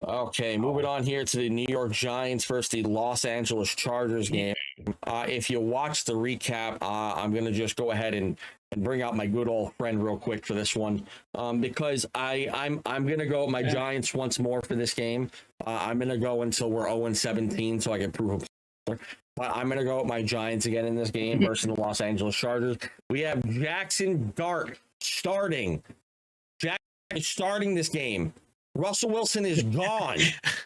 Okay, moving on here to the New York Giants versus the Los Angeles Chargers game. If you watch the recap, I'm going to just go ahead and bring out my good old friend real quick for this one, because I'm going to go with my Giants once more for this game. I'm going to go until we're 0-17 so I can prove a but I'm going to go with my Giants again in this game versus the Los Angeles Chargers. We have Jackson Dart starting. Jackson is starting this game. Russell Wilson is gone.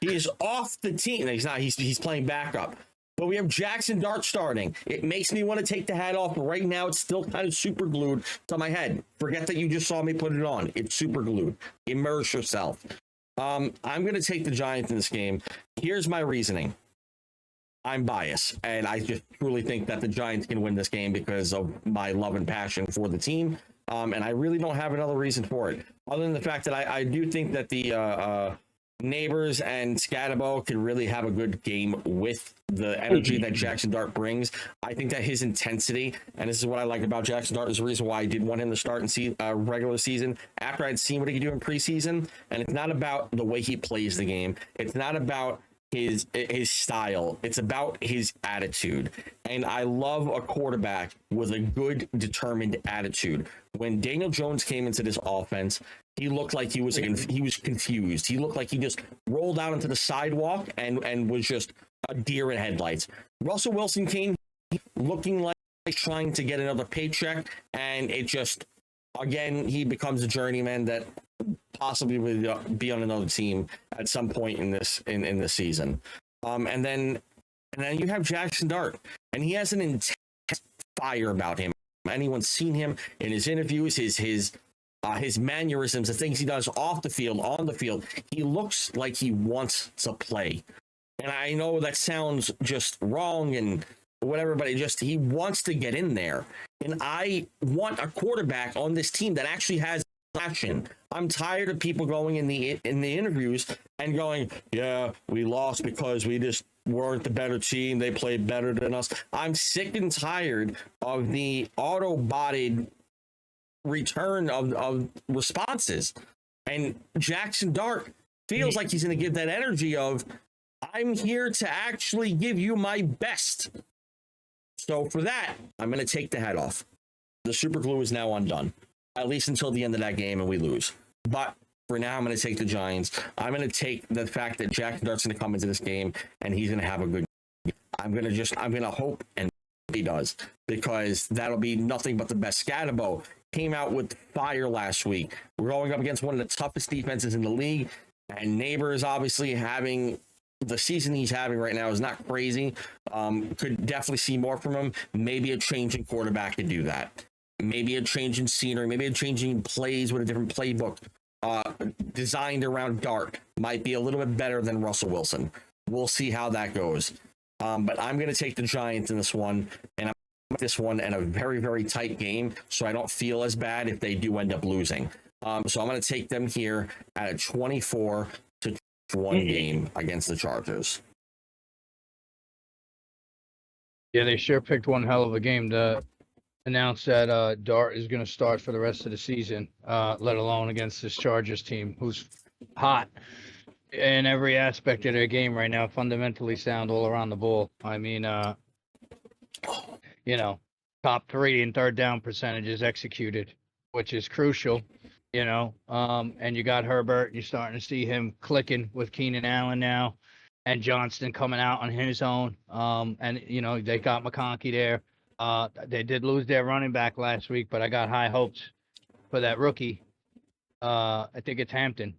He is off the team. He's not. He's playing backup. But we have Jackson Dart starting. It makes me want to take the hat off. But right now, it's still kind of super glued to my head. Forget that you just saw me put it on. It's super glued. Immerse yourself. I'm going to take the Giants in this game. Here's my reasoning. I'm biased, and I just truly think that the Giants can win this game because of my love and passion for the team. And I really don't have another reason for it, other than the fact that I do think that the Neighbors and Scatabo could really have a good game with the energy that Jackson Dart brings. I think that his intensity, and this is what I like about Jackson Dart, is the reason why I did want him to start in regular season after I'd seen what he could do in preseason. And it's not about the way he plays the game. It's not about his style. It's about his attitude. And I love a quarterback with a good, determined attitude. When Daniel Jones came into this offense, he looked like he was confused. He looked like he just rolled out into the sidewalk and was just a deer in headlights. Russell Wilson came looking like he's trying to get another paycheck, and it just, again, he becomes a journeyman that possibly would be on another team at some point in this season. And then you have Jackson Dart, and he has an intense fire about him. Anyone's seen him in his interviews, his mannerisms, the things he does off the field, on the field. He looks like he wants to play. And I know that sounds just wrong and whatever, but he wants to get in there. And I want a quarterback on this team that actually has passion. I'm tired of people going in the interviews and going, yeah, we lost because we just weren't the better team. They played better than us. I'm sick and tired of the auto-botted return of responses. And Jackson Dart feels like he's going to give that energy of, I'm here to actually give you my best. So for that, I'm going to take the hat off. The super glue is now undone, at least until the end of that game and we lose. But for now, I'm going to take the Giants. I'm going to take the fact that Jackson Dart's going to come into this game and he's going to have a good game. I'm going to hope and he does, because that'll be nothing but the best. Scatabo came out with fire last week. We're going up against one of the toughest defenses in the league, and Neighbors obviously having the season he's having right now is not crazy. Could definitely see more from him. Maybe a change in quarterback could do that. Maybe a change in scenery, maybe a change in plays with a different playbook designed around Dart might be a little bit better than Russell Wilson. We'll see how that goes. But I'm going to take the Giants in this one, and I'm going to this one in a very, very tight game, so I don't feel as bad if they do end up losing. So I'm going to take them here at a 24-1 game against the Chargers. Yeah, they sure picked one hell of a game to announce that Dart is going to start for the rest of the season, let alone against this Chargers team, who's hot in every aspect of their game right now, fundamentally sound all around the ball. I mean, top 3 in third down percentages executed, which is crucial, and you got Herbert. You're starting to see him clicking with Keenan Allen now, and Johnston coming out on his own. And they got McConkey there. They did lose their running back last week, but I got high hopes for that rookie. I think it's Hampton.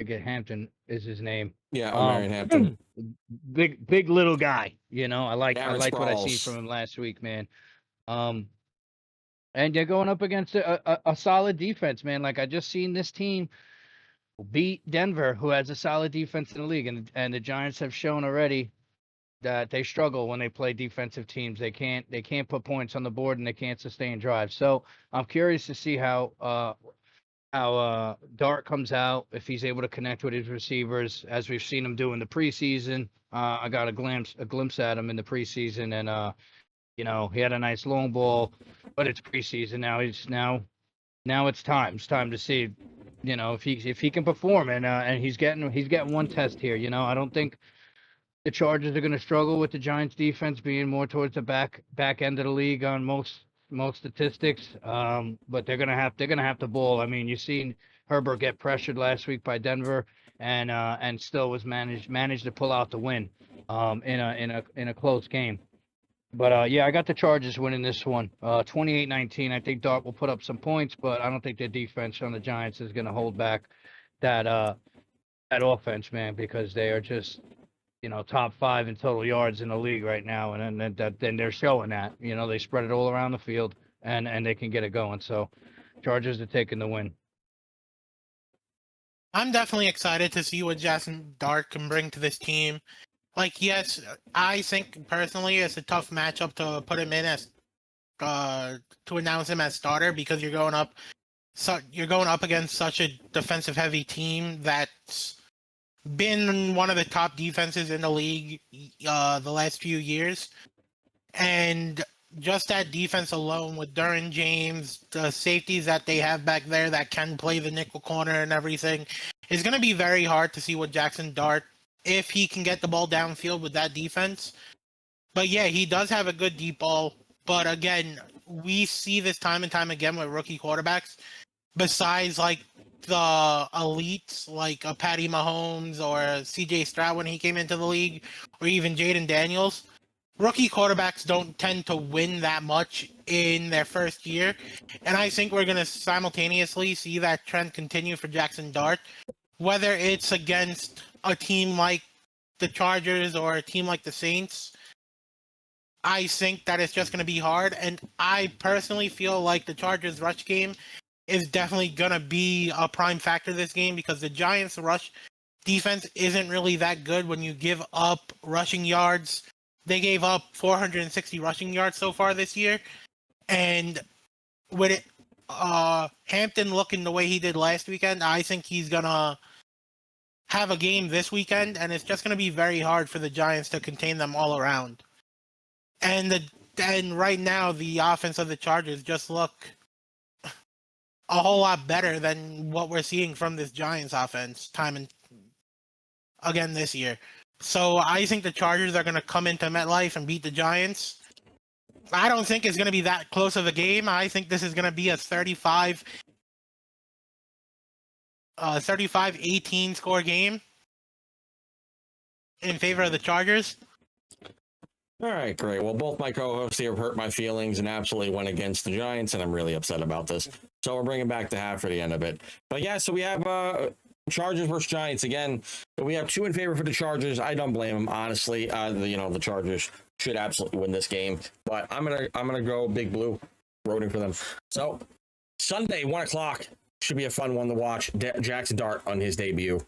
Hampton is his name. Yeah, Marion Hampton. Big little guy. I like what I see Sproles. from him last week, man. And they're going up against a solid defense, man. Like, I just seen this team beat Denver, who has a solid defense in the league, and the Giants have shown already that they struggle when they play defensive teams. They can't put points on the board, and they can't sustain drives. So I'm curious to see how Dart comes out, if he's able to connect with his receivers, as we've seen him do in the preseason. I got a glimpse at him in the preseason, and he had a nice long ball, but it's preseason now. Now it's time. It's time to see if he can perform, and he's getting one test here. I don't think the Chargers are going to struggle with the Giants defense being more towards the back end of the league on most statistics. But they're gonna have to ball. I mean, you've seen Herbert get pressured last week by Denver, and still was managed to pull out the win, in a close game. But yeah, I got the Chargers winning this one, 28-19. I think Dart will put up some points, but I don't think their defense on the Giants is going to hold back that that offense, man, because they are just top 5 in total yards in the league right now, and then they're showing that. They spread it all around the field, and they can get it going. So, Chargers are taking the win. I'm definitely excited to see what Jackson Dart can bring to this team. Like, yes, I think personally it's a tough matchup to put him in as to announce him as starter, because you're going up against such a defensive heavy team that's been one of the top defenses in the league the last few years. And just that defense alone, with Derwin James, the safeties that they have back there that can play the nickel corner and everything, is going to be very hard to see what Jackson Dart, if he can get the ball downfield with that defense. But yeah, he does have a good deep ball. But again, we see this time and time again with rookie quarterbacks, besides like the elites like a Patty Mahomes or a CJ Stroud when he came into the league, or even Jaden Daniels. Rookie quarterbacks don't tend to win that much in their first year. And I think we're going to simultaneously see that trend continue for Jackson Dart, whether it's against a team like the Chargers or a team like the Saints. I think that it's just going to be hard. And I personally feel like the Chargers rush game is definitely going to be a prime factor this game, because the Giants' rush defense isn't really that good when you give up rushing yards. They gave up 460 rushing yards so far this year. And with it, Hampton looking the way he did last weekend, I think he's going to have a game this weekend, and it's just going to be very hard for the Giants to contain them all around. And right now, the offense of the Chargers just look a whole lot better than what we're seeing from this Giants offense time and again this year. So I think the Chargers are going to come into MetLife and beat the Giants. I don't think it's going to be that close of a game. I think this is going to be a 35-18 score game in favor of the Chargers. All right, great. Well, both my co-hosts here hurt my feelings and absolutely went against the Giants, and I'm really upset about this. So we're bringing back the hat for the end of it. But yeah, so we have Chargers versus Giants again. We have 2 in favor for the Chargers. I don't blame them, honestly. The Chargers should absolutely win this game, but I'm gonna go Big Blue, rooting for them. So Sunday, 1:00 should be a fun one to watch. Jackson Dart on his debut.